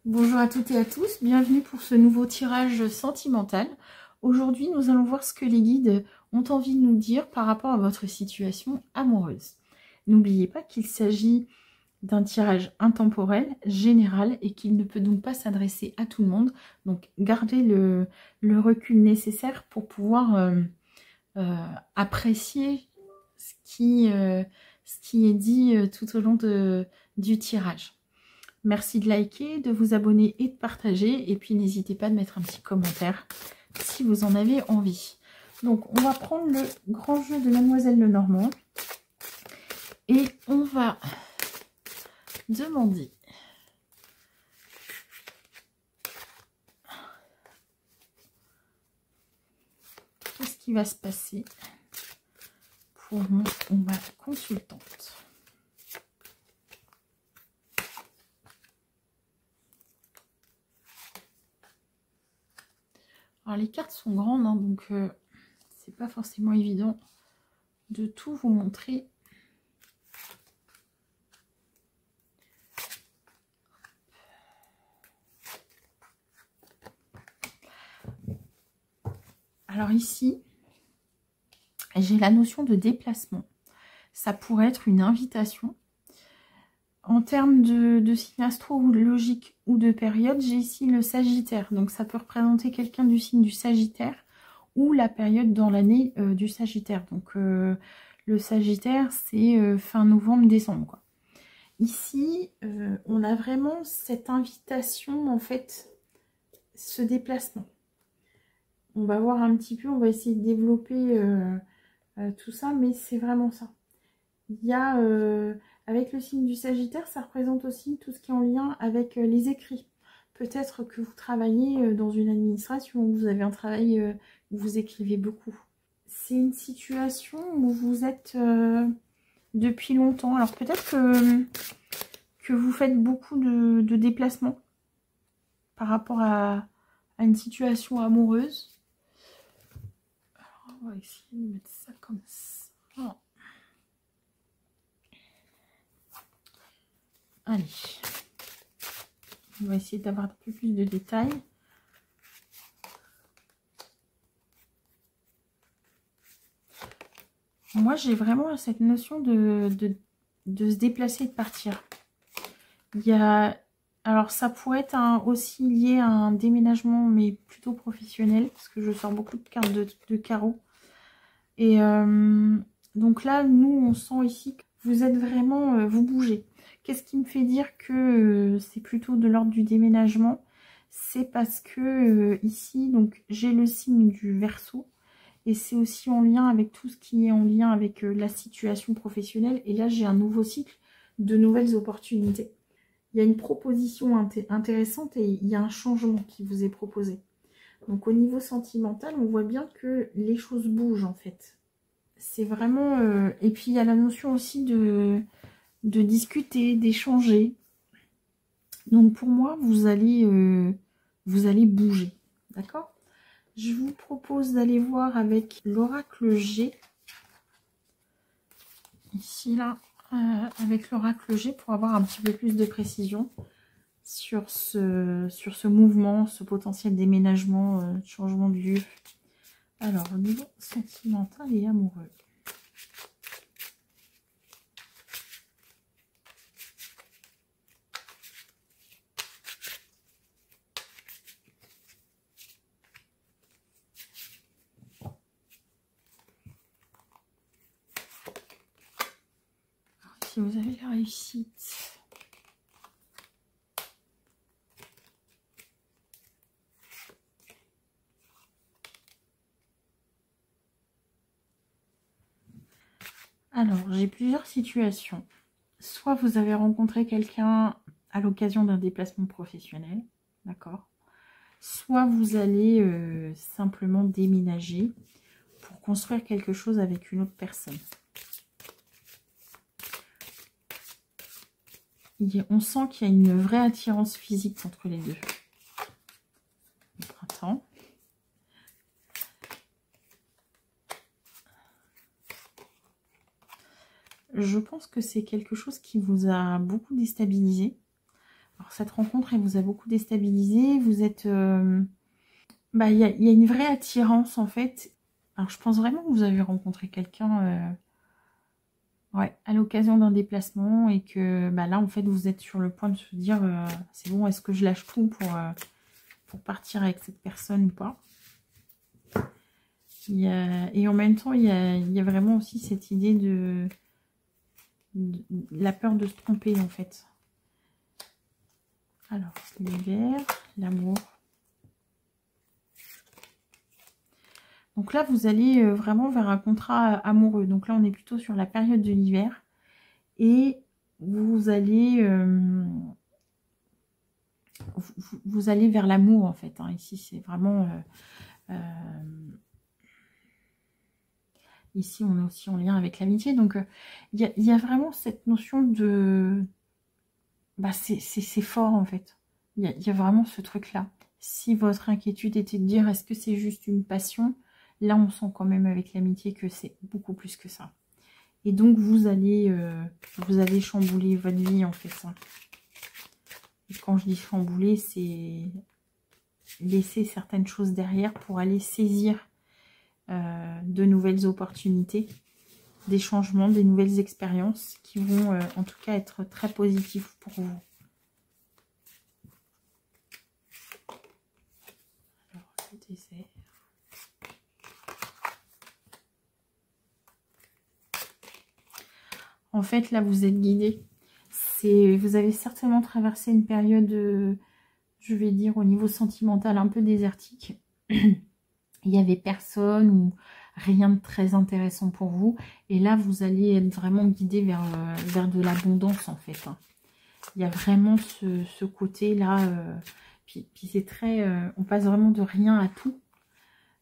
Bonjour à toutes et à tous, bienvenue pour ce nouveau tirage sentimental. Aujourd'hui, nous allons voir ce que les guides ont envie de nous dire par rapport à votre situation amoureuse. N'oubliez pas qu'il s'agit d'un tirage intemporel, général, et qu'il ne peut donc pas s'adresser à tout le monde. Donc, gardez le recul nécessaire pour pouvoir apprécier ce qui est dit tout au long du tirage. Merci de liker, de vous abonner et de partager. Et puis, n'hésitez pas de mettre un petit commentaire si vous en avez envie. Donc, on va prendre le grand jeu de Mademoiselle Lenormand. Et on va demander qu'est-ce qui va se passer pour ma consultante. Alors les cartes sont grandes, hein, donc c'est pas forcément évident de tout vous montrer. Alors ici, j'ai la notion de déplacement. Ça pourrait être une invitation. En termes de signe astrologique ou de période, j'ai ici le Sagittaire. Donc ça peut représenter quelqu'un du signe du Sagittaire ou la période dans l'année du Sagittaire. Donc le Sagittaire, c'est fin novembre, décembre, quoi. Ici, on a vraiment cette invitation, en fait, ce déplacement. On va voir un petit peu, on va essayer de développer tout ça, mais c'est vraiment ça. Il y a, avec le signe du Sagittaire, ça représente aussi tout ce qui est en lien avec les écrits. Peut-être que vous travaillez dans une administration, où vous avez un travail où vous écrivez beaucoup. C'est une situation où vous êtes depuis longtemps. Alors peut-être que vous faites beaucoup de déplacements par rapport à une situation amoureuse. Alors, on va essayer de mettre ça comme ça. Allez, on va essayer d'avoir un peu plus de détails. Moi, j'ai vraiment cette notion de se déplacer et de partir. Il y a, alors ça pourrait être aussi lié à un déménagement, mais plutôt professionnel, parce que je sors beaucoup de cartes de carreaux. Et donc là, nous, on sent ici que vous êtes vraiment, vous bougez. Qu'est-ce qui me fait dire que c'est plutôt de l'ordre du déménagement? C'est parce que ici, donc j'ai le signe du Verseau. Et c'est aussi en lien avec tout ce qui est en lien avec la situation professionnelle. Et là, j'ai un nouveau cycle de nouvelles opportunités. Il y a une proposition intéressante et il y a un changement qui vous est proposé. Donc au niveau sentimental, on voit bien que les choses bougent en fait. C'est vraiment... Et puis il y a la notion aussi de discuter, d'échanger. Donc pour moi, vous allez bouger. D'accord ? Je vous propose d'aller voir avec l'oracle G. Ici, là, avec l'oracle G pour avoir un petit peu plus de précision sur ce mouvement, ce potentiel déménagement, changement de lieu. Alors, au niveau sentimental et amoureux. Si vous avez la réussite. Alors, j'ai plusieurs situations. Soit vous avez rencontré quelqu'un à l'occasion d'un déplacement professionnel, d'accord? Soit vous allez simplement déménager pour construire quelque chose avec une autre personne. On sent qu'il y a une vraie attirance physique entre les deux. Le printemps. Je pense que c'est quelque chose qui vous a beaucoup déstabilisé. Alors cette rencontre, elle vous a beaucoup déstabilisé. Vous êtes... bah, y a une vraie attirance en fait. Alors je pense vraiment que vous avez rencontré quelqu'un ouais, à l'occasion d'un déplacement et que bah, là en fait vous êtes sur le point de se dire c'est bon, est-ce que je lâche tout pour partir avec cette personne ou pas. Et en même temps il y a vraiment aussi cette idée de la peur de se tromper en fait. Alors l'hiver, l'amour. Donc là, vous allez vraiment vers un contrat amoureux. Donc là, on est plutôt sur la période de l'hiver. Et vous allez, vous allez vers l'amour, en fait. Hein. Ici, c'est vraiment... ici, on est aussi en lien avec l'amitié. Donc, il y a vraiment cette notion de... Bah, c'est fort, en fait. Il y a vraiment ce truc-là. Si votre inquiétude était de dire, est-ce que c'est juste une passion ? Là, on sent quand même avec l'amitié que c'est beaucoup plus que ça. Et donc, vous allez chambouler votre vie, en fait. Ça. Et quand je dis chambouler, c'est laisser certaines choses derrière pour aller saisir de nouvelles opportunités, des changements, des nouvelles expériences qui vont, en tout cas, être très positifs pour vous. Alors, le désert. En fait, là, vous êtes guidé. Vous avez certainement traversé une période, je vais dire, au niveau sentimental, un peu désertique. Il n'y avait personne ou rien de très intéressant pour vous. Et là, vous allez être vraiment guidé vers de l'abondance, en fait. Hein. Il y a vraiment ce côté-là. Puis c'est très... on passe vraiment de rien à tout.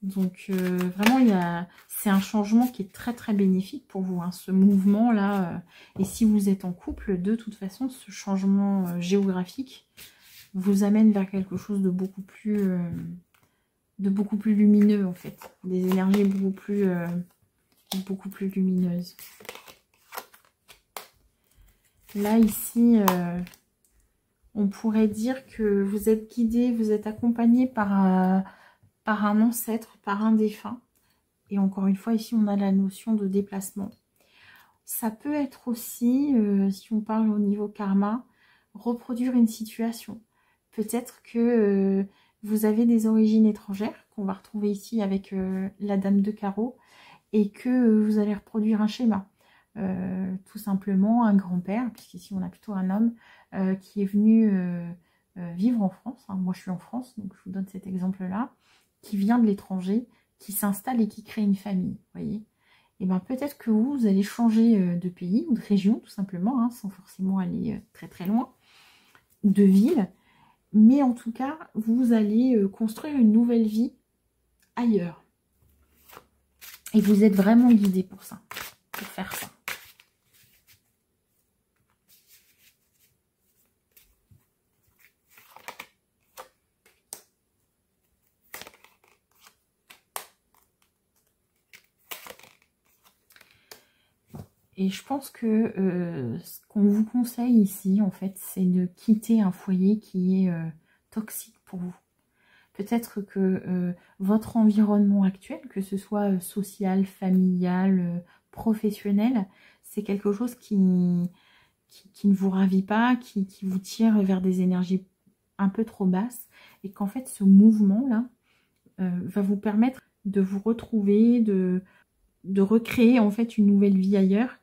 Donc vraiment, c'est un changement qui est très très bénéfique pour vous, hein, ce mouvement-là. Et si vous êtes en couple, de toute façon, ce changement géographique vous amène vers quelque chose de beaucoup plus lumineux, en fait. Des énergies beaucoup plus lumineuses. Là, ici, on pourrait dire que vous êtes guidé, vous êtes accompagné par un ancêtre, par un défunt. Et encore une fois, ici, on a la notion de déplacement. Ça peut être aussi, si on parle au niveau karma, reproduire une situation. Peut-être que vous avez des origines étrangères, qu'on va retrouver ici avec la dame de carreau, et que vous allez reproduire un schéma. Tout simplement, un grand-père, puisqu'ici, on a plutôt un homme, qui est venu vivre en France. Hein. Moi, je suis en France, donc je vous donne cet exemple-là, qui vient de l'étranger, qui s'installe et qui crée une famille, voyez. Et bien peut-être que vous allez changer de pays ou de région, tout simplement, hein, sans forcément aller très très loin, ou de ville. Mais en tout cas, vous allez construire une nouvelle vie ailleurs. Et vous êtes vraiment guidé pour ça, pour faire ça. Et je pense que ce qu'on vous conseille ici, en fait, c'est de quitter un foyer qui est toxique pour vous. Peut-être que votre environnement actuel, que ce soit social, familial, professionnel, c'est quelque chose qui ne vous ravit pas, qui vous tire vers des énergies un peu trop basses. Et qu'en fait, ce mouvement-là va vous permettre de vous retrouver, de recréer en fait une nouvelle vie ailleurs.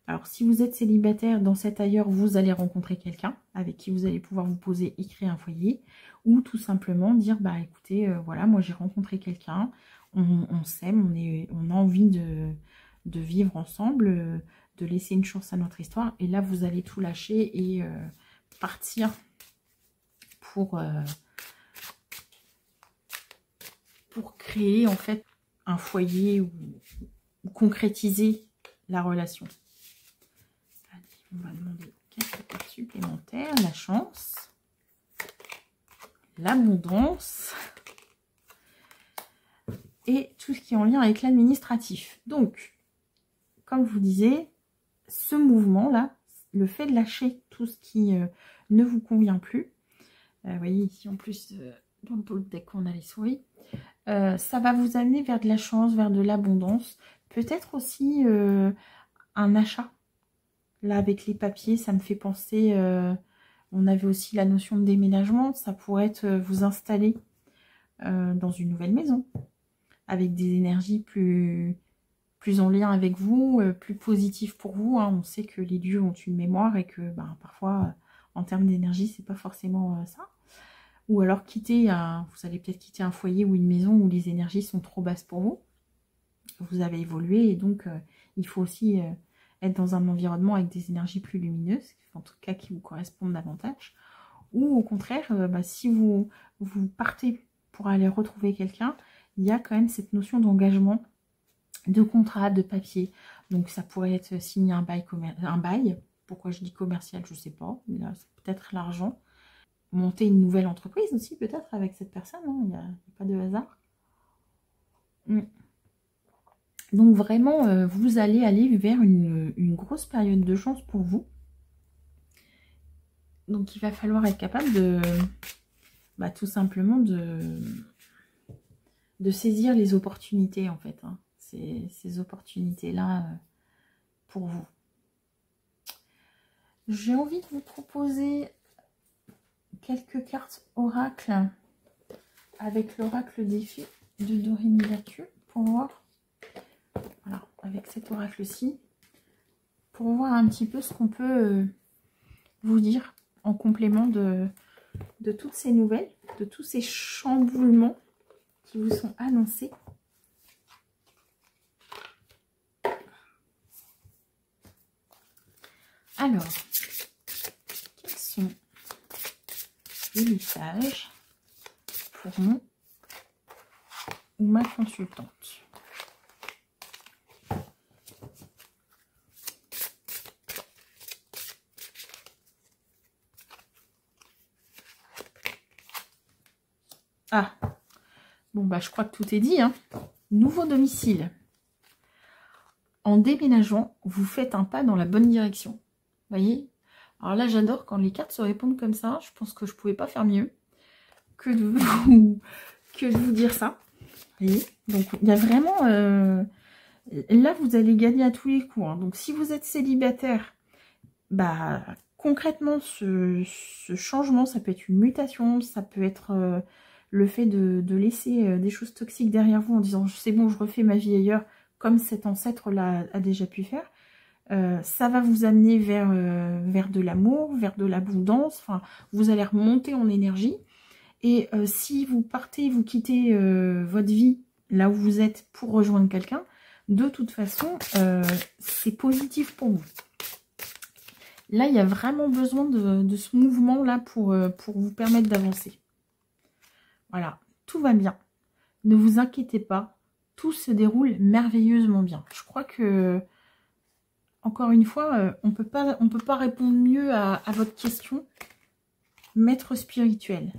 Alors, si vous êtes célibataire, dans cet ailleurs, vous allez rencontrer quelqu'un avec qui vous allez pouvoir vous poser et créer un foyer. Ou tout simplement dire, bah écoutez, voilà, moi j'ai rencontré quelqu'un, on s'aime, on a envie de vivre ensemble, de laisser une chance à notre histoire. Et là, vous allez tout lâcher et partir pour créer en fait un foyer ou concrétiser la relation. On va demander quelques cartes supplémentaires. La chance, l'abondance et tout ce qui est en lien avec l'administratif. Donc, comme je vous disais, ce mouvement-là, le fait de lâcher tout ce qui ne vous convient plus. Vous voyez ici en plus, dans le dos deck, on a les souris. Ça va vous amener vers de la chance, vers de l'abondance. Peut-être aussi un achat. Là, avec les papiers, ça me fait penser... on avait aussi la notion de déménagement. Ça pourrait être vous installer dans une nouvelle maison. Avec des énergies plus en lien avec vous, plus positives pour vous. Hein. On sait que les lieux ont une mémoire et que parfois, en termes d'énergie, c'est pas forcément ça. Ou alors vous allez peut-être quitter un foyer ou une maison où les énergies sont trop basses pour vous. Vous avez évolué et donc il faut aussi être dans un environnement avec des énergies plus lumineuses, en tout cas qui vous correspondent davantage. Ou au contraire, si vous partez pour aller retrouver quelqu'un, il y a quand même cette notion d'engagement, de contrat, de papier. Donc ça pourrait être signer un bail. Pourquoi je dis commercial, je ne sais pas. Mais là, c'est peut-être l'argent. Monter une nouvelle entreprise aussi, peut-être, avec cette personne. Hein. Il n'y a pas de hasard. Donc vraiment, vous allez aller vers une grosse période de chance pour vous. Donc il va falloir être capable de... tout simplement de saisir les opportunités, en fait. Hein. Ces opportunités-là pour vous. J'ai envie de vous proposer quelques cartes oracle avec l'oracle défi de Dorine Lacu pour voir, voilà, avec cet oracle-ci, pour voir un petit peu ce qu'on peut vous dire en complément de toutes ces nouvelles, de tous ces chamboulements qui vous sont annoncés. Alors, quels sont les messages pour mon ou ma consultante? Ah, bon je crois que tout est dit. Hein. Nouveau domicile. En déménageant, vous faites un pas dans la bonne direction. Voyez? Alors là, j'adore quand les cartes se répondent comme ça. Je pense que je ne pouvais pas faire mieux que de vous dire ça. Voyez? Donc, il y a vraiment... là, vous allez gagner à tous les coups. Hein. Donc, si vous êtes célibataire, concrètement, ce changement, ça peut être une mutation, ça peut être le fait de laisser des choses toxiques derrière vous en disant « c'est bon, je refais ma vie ailleurs », comme cet ancêtre-là a déjà pu faire. Ça va vous amener vers de l'amour, vers de l'abondance. Enfin, vous allez remonter en énergie. Et si vous partez, vous quittez votre vie là où vous êtes pour rejoindre quelqu'un, de toute façon, c'est positif pour vous. Là, il y a vraiment besoin de ce mouvement-là pour vous permettre d'avancer. Voilà, tout va bien. Ne vous inquiétez pas. Tout se déroule merveilleusement bien. Je crois que, encore une fois, on peut pas répondre mieux à votre question. Maître spirituel,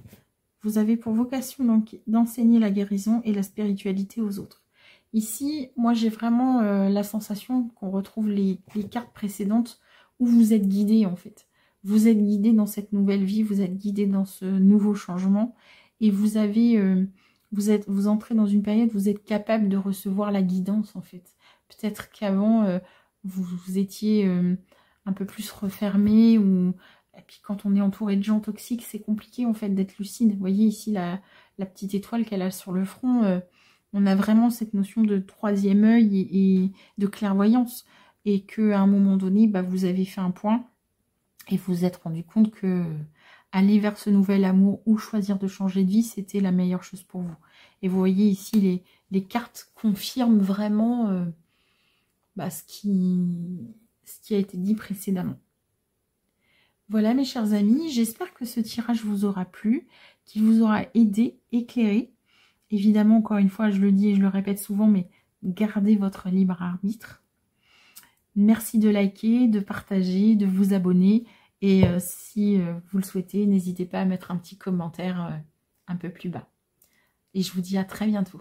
vous avez pour vocation d'enseigner la guérison et la spiritualité aux autres. Ici, moi, j'ai vraiment la sensation qu'on retrouve les cartes précédentes où vous êtes guidé, en fait. Vous êtes guidé dans cette nouvelle vie, vous êtes guidé dans ce nouveau changement et vous avez... vous entrez dans une période où vous êtes capable de recevoir la guidance, en fait. Peut-être qu'avant, vous étiez un peu plus refermé. Et puis quand on est entouré de gens toxiques, c'est compliqué, en fait, d'être lucide. Vous voyez ici la petite étoile qu'elle a sur le front. On a vraiment cette notion de troisième œil et de clairvoyance. Et qu'à un moment donné, vous avez fait un point et vous vous êtes rendu compte que... aller vers ce nouvel amour ou choisir de changer de vie, c'était la meilleure chose pour vous. Et vous voyez ici, les cartes confirment vraiment ce qui a été dit précédemment. Voilà mes chers amis, j'espère que ce tirage vous aura plu, qu'il vous aura aidé, éclairé. Évidemment, encore une fois, je le dis et je le répète souvent, mais gardez votre libre arbitre. Merci de liker, de partager, de vous abonner. Et si vous le souhaitez, n'hésitez pas à mettre un petit commentaire un peu plus bas. Et je vous dis à très bientôt.